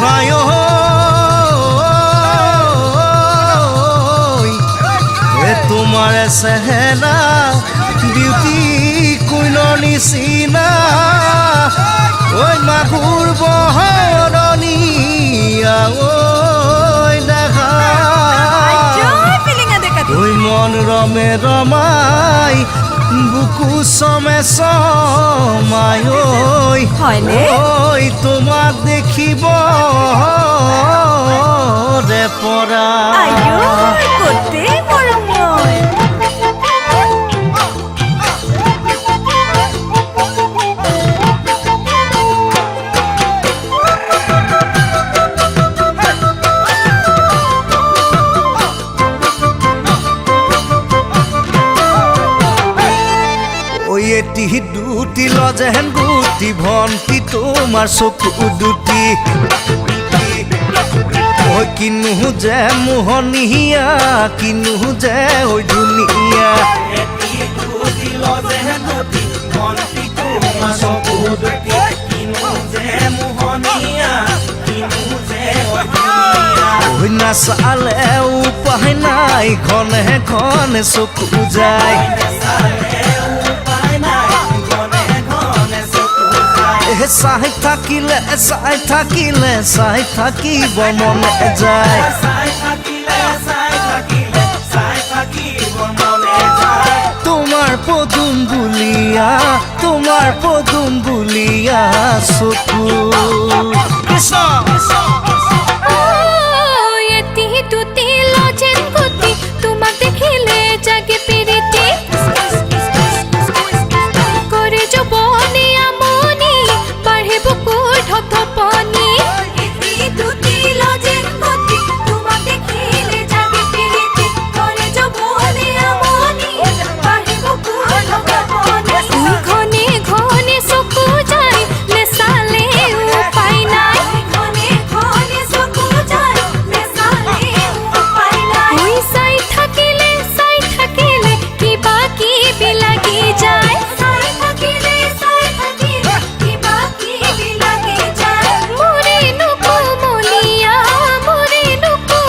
হায় তোমাৰ চেহেৰা বিউটি কুইনৰ নিচিনা ঐ মাগুৰ বহৰণীয়া ঐ দেখা ঐ মন ৰমে ৰমাই বুকু চমে চমাই ঐ তোমাক দেখিব ৰে পৰা এটি দুটি লজেন গুটি ভন্টি তোমাৰ চকু দুটি ঐ কিনো যে মোহনীয়া কিনো যে ঐ ধুনীয়া ঐ নাচালে উপায় নাই ঘনে ঘনে চকু যায় চাই থাকিলে চাই থাকিব মনে যায় তোমাৰ পদুম বুলিয়া চকু তোমাক দেখিলে জাগে পিৰিতি কৰে যৌৱনে আমনি বাঢ়ে বুকুৰ ধপধপনি তোমাক দেখিলে জাগে পিৰিতি কৰে যৌৱনে আমনি বাঢ়ে বুকুৰ ধপধপনি ঘনে ঘনে চকু যায় নেচালে উপায় নাই ঘনে ঘনে চকু যায় নেচালে উপায় নাই ঐ চাই থাকিলে কিবা কিবি লাগি যায় চাই থাকিলে কিবা কিবি লাগি যায় মোৰে নুকুমলীয়া বুকু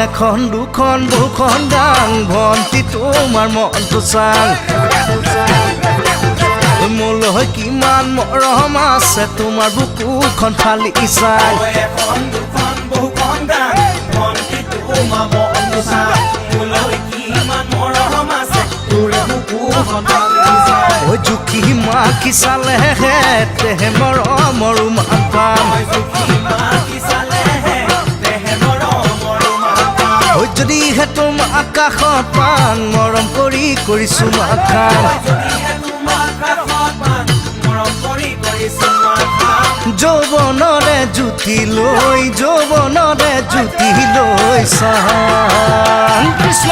এখন দুখন গান ভন্টি তোমাৰ মনটো চাং মোলৈ কিমান মৰম আছে তোমাৰ বুকুখন ফালি চাং ঐ জুখি মাখি চালেহে তেহে মৰমৰ মান পাম যদিহে তোমাৰ আকাশত পান মৰম কৰি চুমা খাম যৌৱনৰে জুতি লৈ চাং কৃষ্ণ